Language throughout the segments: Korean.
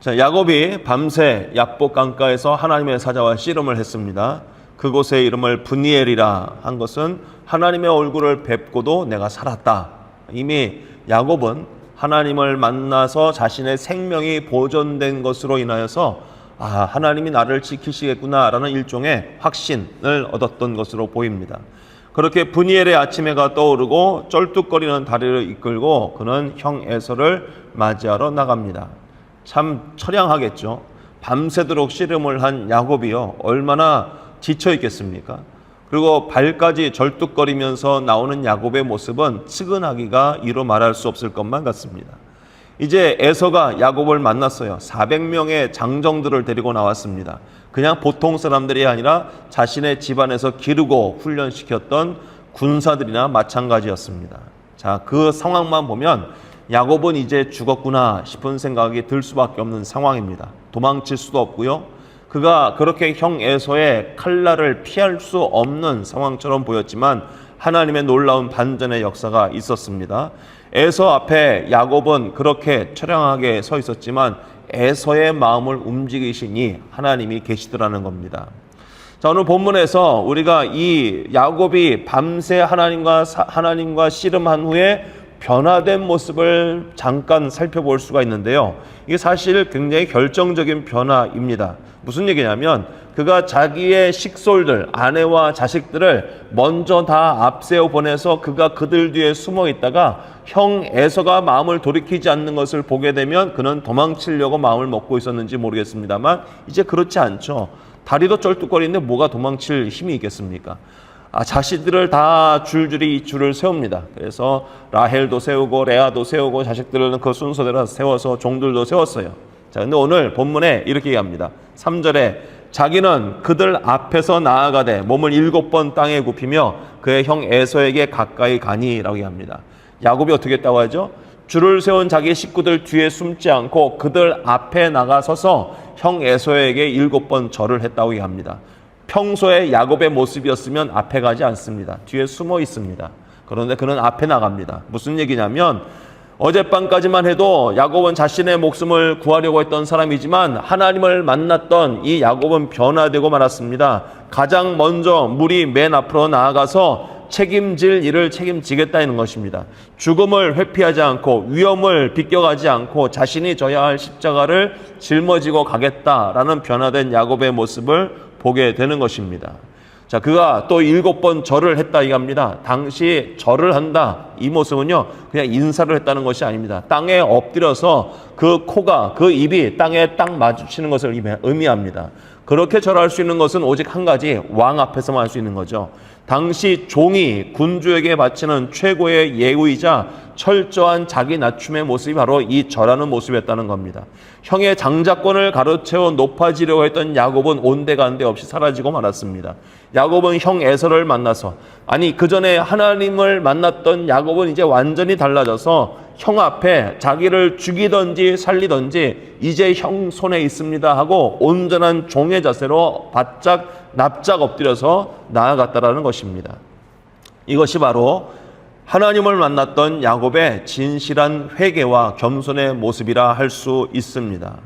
자, 야곱이 밤새 야복 강가에서 하나님의 사자와 씨름을 했습니다. 그곳의 이름을 브니엘이라 한 것은 하나님의 얼굴을 뵙고도 내가 살았다. 이미 야곱은 하나님을 만나서 자신의 생명이 보존된 것으로 인하여서 하나님이 나를 지키시겠구나라는 일종의 확신을 얻었던 것으로 보입니다. 그렇게 브니엘의 아침 해가 떠오르고 쩔뚝거리는 다리를 이끌고 그는 형 에서를 맞이하러 나갑니다. 참 처량하겠죠. 밤새도록 씨름을 한 야곱이요, 얼마나 지쳐 있겠습니까? 그리고 발까지 절뚝거리면서 나오는 야곱의 모습은 측은하기가 이루 말할 수 없을 것만 같습니다. 이제 에서가 야곱을 만났어요. 400명의 장정들을 데리고 나왔습니다. 그냥 보통 사람들이 아니라 자신의 집안에서 기르고 훈련시켰던 군사들이나 마찬가지였습니다. 자, 그 상황만 보면 야곱은 이제 죽었구나 싶은 생각이 들 수밖에 없는 상황입니다. 도망칠 수도 없고요. 그가 그렇게 형 에서의 칼날을 피할 수 없는 상황처럼 보였지만 하나님의 놀라운 반전의 역사가 있었습니다. 에서 앞에 야곱은 그렇게 처량하게 서 있었지만 에서의 마음을 움직이시니 하나님이 계시더라는 겁니다. 자, 오늘 본문에서 우리가 이 야곱이 밤새 하나님과 씨름한 후에 변화된 모습을 잠깐 살펴볼 수가 있는데요. 이게 사실 굉장히 결정적인 변화입니다. 무슨 얘기냐면 그가 자기의 식솔들, 아내와 자식들을 먼저 다 앞세워 보내서 그가 그들 뒤에 숨어 있다가 형 에서가 마음을 돌이키지 않는 것을 보게 되면 그는 도망치려고 마음을 먹고 있었는지 모르겠습니다만 이제 그렇지 않죠. 다리도 쩔뚝거리는데 뭐가 도망칠 힘이 있겠습니까? 자식들을 다 줄줄이 줄을 세웁니다. 그래서 라헬도 세우고 레아도 세우고 자식들은 그 순서대로 세워서 종들도 세웠어요. 자, 근데 오늘 본문에 이렇게 얘기합니다. 3절에 자기는 그들 앞에서 나아가되 몸을 7번 땅에 굽히며 그의 형 에서에게 가까이 가니라고 얘기합니다. 야곱이 어떻게 했다고 하죠? 줄을 세운 자기 식구들 뒤에 숨지 않고 그들 앞에 나가서서 형 에서에게 7번 절을 했다고 얘기합니다. 평소에 야곱의 모습이었으면 앞에 가지 않습니다. 뒤에 숨어 있습니다. 그런데 그는 앞에 나갑니다. 무슨 얘기냐면 어젯밤까지만 해도 야곱은 자신의 목숨을 구하려고 했던 사람이지만 하나님을 만났던 이 야곱은 변화되고 말았습니다. 가장 먼저 물이 맨 앞으로 나아가서 책임질 일을 책임지겠다는 것입니다. 죽음을 회피하지 않고 위험을 비껴가지 않고 자신이 져야 할 십자가를 짊어지고 가겠다라는 변화된 야곱의 모습을 보게 되는 것입니다. 자, 그가 또 7번 절을 했다 이겁니다. 당시 절을 한다, 이 모습은요 그냥 인사를 했다는 것이 아닙니다. 땅에 엎드려서 그 코가, 그 입이 땅에 딱 마주치는 것을 의미합니다. 그렇게 절할 수 있는 것은 오직 한 가지, 왕 앞에서만 할 수 있는 거죠. 당시 종이 군주에게 바치는 최고의 예우이자 철저한 자기 낮춤의 모습이 바로 이 절하는 모습이었다는 겁니다. 형의 장자권을 가로채워 높아지려고 했던 야곱은 온데간데 없이 사라지고 말았습니다. 야곱은 형 에서를 만나서, 아니 그 전에 하나님을 만났던 야곱은 이제 완전히 달라져서 형 앞에 자기를 죽이든지 살리든지 이제 형 손에 있습니다 하고 온전한 종의 자세로 바짝 납작 엎드려서 나아갔다라는 것입니다. 이것이 바로 하나님을 만났던 야곱의 진실한 회개와 겸손의 모습이라 할 수 있습니다.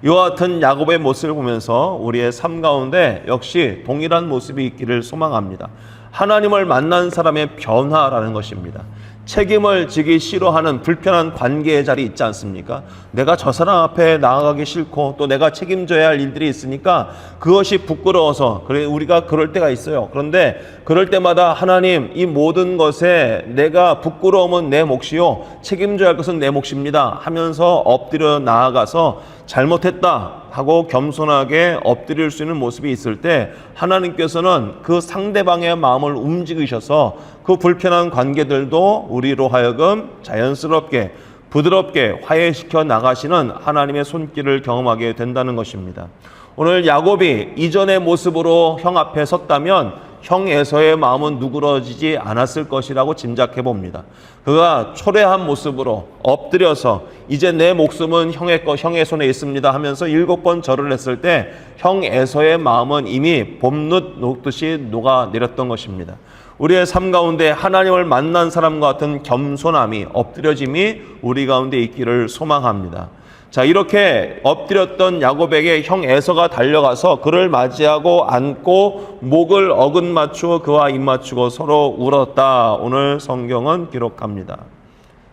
이와 같은 야곱의 모습을 보면서 우리의 삶 가운데 역시 동일한 모습이 있기를 소망합니다. 하나님을 만난 사람의 변화라는 것입니다. 책임을 지기 싫어하는 불편한 관계의 자리 있지 않습니까? 내가 저 사람 앞에 나아가기 싫고 또 내가 책임져야 할 일들이 있으니까 그것이 부끄러워서 그래 우리가 그럴 때가 있어요. 그런데 그럴 때마다 하나님, 이 모든 것에 내가 부끄러움은 내 몫이요 책임져야 할 것은 내 몫입니다 하면서 엎드려 나아가서 잘못했다 하고 겸손하게 엎드릴 수 있는 모습이 있을 때 하나님께서는 그 상대방의 마음을 움직이셔서 그 불편한 관계들도 우리로 하여금 자연스럽게 부드럽게 화해시켜 나가시는 하나님의 손길을 경험하게 된다는 것입니다. 오늘 야곱이 이전의 모습으로 형 앞에 섰다면 형 에서의 마음은 누그러지지 않았을 것이라고 짐작해 봅니다. 그가 초래한 모습으로 엎드려서 이제 내 목숨은 형의 손에 있습니다 하면서 7번 절을 했을 때 형 에서의 마음은 이미 봄눈 녹듯이 녹아내렸던 것입니다. 우리의 삶 가운데 하나님을 만난 사람과 같은 겸손함이, 엎드려짐이 우리 가운데 있기를 소망합니다. 자, 이렇게 엎드렸던 야곱에게 형 에서가 달려가서 그를 맞이하고 안고 목을 어긋 맞추어 그와 입 맞추고 서로 울었다. 오늘 성경은 기록합니다.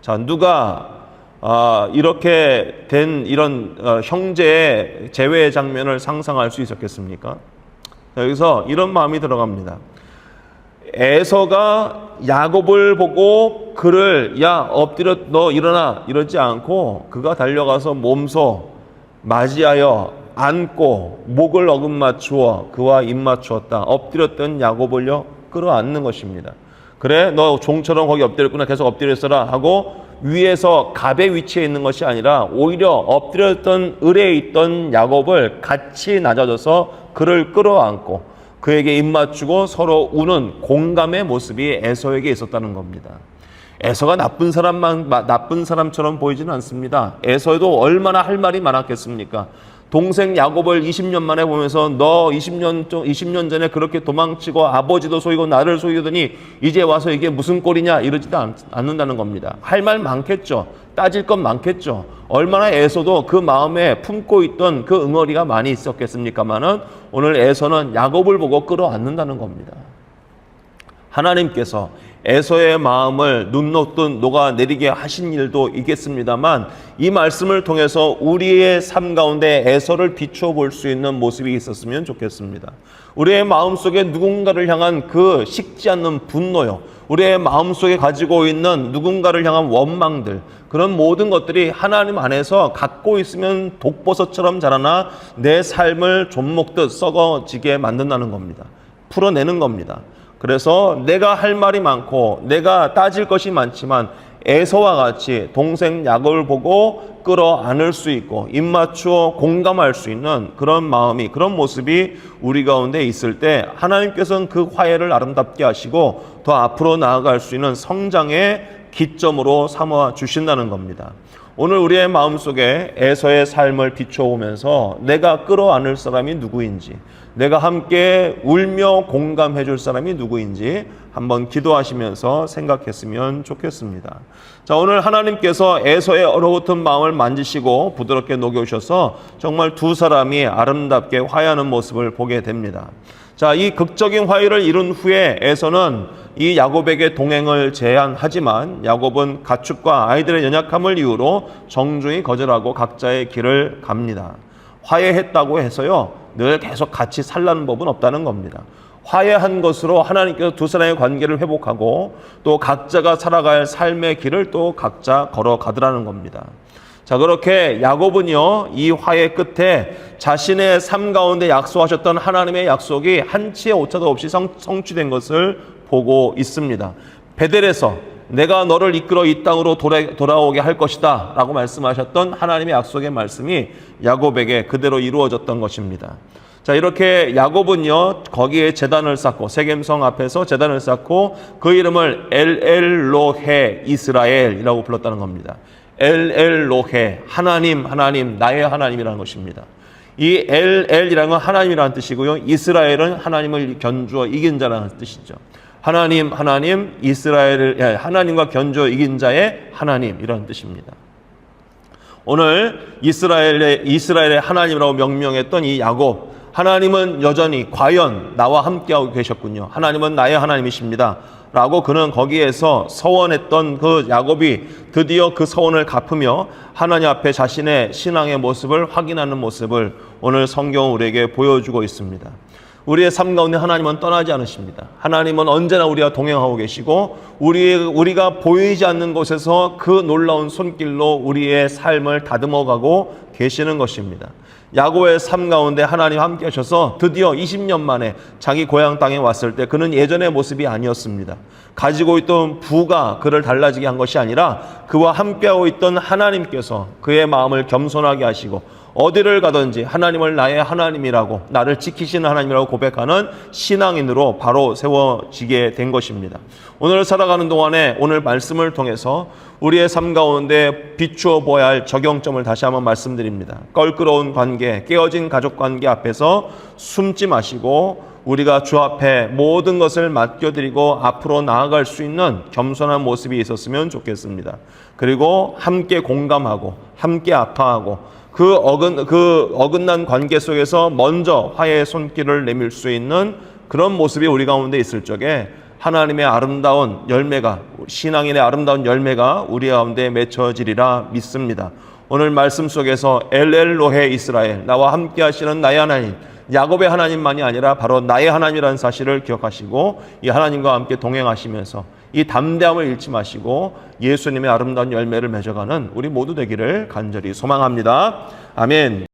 자, 누가 이렇게 된 이런 형제의 재회의 장면을 상상할 수 있었겠습니까? 자, 여기서 이런 마음이 들어갑니다. 에서가 야곱을 보고 그를 야 엎드려 너 일어나 이러지 않고 그가 달려가서 몸소 맞이하여 안고 목을 어긋 맞추어 그와 입 맞추었다. 엎드렸던 야곱을요 끌어안는 것입니다. 그래 너 종처럼 거기 엎드렸구나 계속 엎드려 있어라 하고 위에서 갑의 위치에 있는 것이 아니라 오히려 엎드렸던 을에 있던 야곱을 같이 낮아져서 그를 끌어안고 그에게 입 맞추고 서로 우는 공감의 모습이 에서에게 있었다는 겁니다. 에서가 나쁜 사람처럼 보이지는 않습니다. 에서도 얼마나 할 말이 많았겠습니까? 동생 야곱을 20년 만에 보면서 너 20년 전에 그렇게 도망치고 아버지도 속이고 나를 속이더니 이제 와서 이게 무슨 꼴이냐 이러지도 않는다는 겁니다. 할 말 많겠죠. 따질 것 많겠죠. 얼마나 에서도 그 마음에 품고 있던 그 응어리가 많이 있었겠습니까마는 오늘 에서는 야곱을 보고 끌어안는다는 겁니다. 하나님께서 에서의 마음을 눈 녹듯 녹아내리게 하신 일도 있겠습니다만 이 말씀을 통해서 우리의 삶 가운데 에서를 비추어 볼 수 있는 모습이 있었으면 좋겠습니다. 우리의 마음속에 누군가를 향한 그 식지 않는 분노요, 우리의 마음속에 가지고 있는 누군가를 향한 원망들, 그런 모든 것들이 하나님 안에서 갖고 있으면 독버섯처럼 자라나 내 삶을 좀 먹듯 썩어지게 만든다는 겁니다. 풀어내는 겁니다. 그래서 내가 할 말이 많고 내가 따질 것이 많지만 에서와 같이 동생 야곱을 보고 끌어안을 수 있고 입 맞추어 공감할 수 있는 그런 마음이, 그런 모습이 우리 가운데 있을 때 하나님께서는 그 화해를 아름답게 하시고 더 앞으로 나아갈 수 있는 성장의 기점으로 삼아 주신다는 겁니다. 오늘 우리의 마음속에 에서의 삶을 비춰보면서 내가 끌어안을 사람이 누구인지, 내가 함께 울며 공감해 줄 사람이 누구인지 한번 기도하시면서 생각했으면 좋겠습니다. 자, 오늘 하나님께서 에서의 얼어붙은 마음을 만지시고 부드럽게 녹여오셔서 정말 두 사람이 아름답게 화해하는 모습을 보게 됩니다. 자, 이 극적인 화해를 이룬 후에 에서는 이 야곱에게 동행을 제안하지만 야곱은 가축과 아이들의 연약함을 이유로 정중히 거절하고 각자의 길을 갑니다. 화해했다고 해서요 늘 계속 같이 살라는 법은 없다는 겁니다. 화해한 것으로 하나님께서 두 사람의 관계를 회복하고 또 각자가 살아갈 삶의 길을 또 각자 걸어가더라는 겁니다. 자, 그렇게 야곱은요 이 화해 끝에 자신의 삶 가운데 약속하셨던 하나님의 약속이 한치의 오차도 없이 성취된 것을 보고 있습니다. 베델에서 내가 너를 이끌어 이 땅으로 돌아오게 할 것이다 라고 말씀하셨던 하나님의 약속의 말씀이 야곱에게 그대로 이루어졌던 것입니다. 자, 이렇게 야곱은요 거기에 제단을 쌓고 세겜성 앞에서 제단을 쌓고 그 이름을 엘엘로헤 이스라엘이라고 불렀다는 겁니다. 엘엘로헤, 하나님, 하나님, 나의 하나님이라는 것입니다. 이 엘엘이라는 건 하나님이라는 뜻이고요, 이스라엘은 하나님을 견주어 이긴 자라는 뜻이죠. 하나님, 하나님, 이스라엘을 하나님과 견주어 이긴 자의 하나님, 이런 뜻입니다. 오늘 이스라엘의 하나님이라고 명명했던 이 야곱, 하나님은 여전히 과연 나와 함께하고 계셨군요. 하나님은 나의 하나님이십니다 라고 그는 거기에서 서원했던 그 야곱이 드디어 그 서원을 갚으며 하나님 앞에 자신의 신앙의 모습을 확인하는 모습을 오늘 성경은 우리에게 보여주고 있습니다. 우리의 삶 가운데 하나님은 떠나지 않으십니다. 하나님은 언제나 우리와 동행하고 계시고 우리가 보이지 않는 곳에서 그 놀라운 손길로 우리의 삶을 다듬어가고 계시는 것입니다. 야곱의 삶 가운데 하나님 함께 하셔서 드디어 20년 만에 자기 고향 땅에 왔을 때 그는 예전의 모습이 아니었습니다. 가지고 있던 부가 그를 달라지게 한 것이 아니라 그와 함께하고 있던 하나님께서 그의 마음을 겸손하게 하시고 어디를 가든지 하나님을 나의 하나님이라고, 나를 지키시는 하나님이라고 고백하는 신앙인으로 바로 세워지게 된 것입니다. 오늘 살아가는 동안에 오늘 말씀을 통해서 우리의 삶 가운데 비추어 보아야 할 적용점을 다시 한번 말씀드립니다. 껄끄러운 관계, 깨어진 가족 관계 앞에서 숨지 마시고 우리가 주 앞에 모든 것을 맡겨드리고 앞으로 나아갈 수 있는 겸손한 모습이 있었으면 좋겠습니다. 그리고 함께 공감하고 함께 아파하고 그 어긋난 관계 속에서 먼저 화해의 손길을 내밀 수 있는 그런 모습이 우리 가운데 있을 적에 하나님의 아름다운 열매가, 신앙인의 아름다운 열매가 우리 가운데 맺혀지리라 믿습니다. 오늘 말씀 속에서 엘엘로헤 이스라엘, 나와 함께 하시는 나의 하나님, 야곱의 하나님만이 아니라 바로 나의 하나님이라는 사실을 기억하시고 이 하나님과 함께 동행하시면서 이 담대함을 잃지 마시고 예수님의 아름다운 열매를 맺어가는 우리 모두 되기를 간절히 소망합니다. 아멘.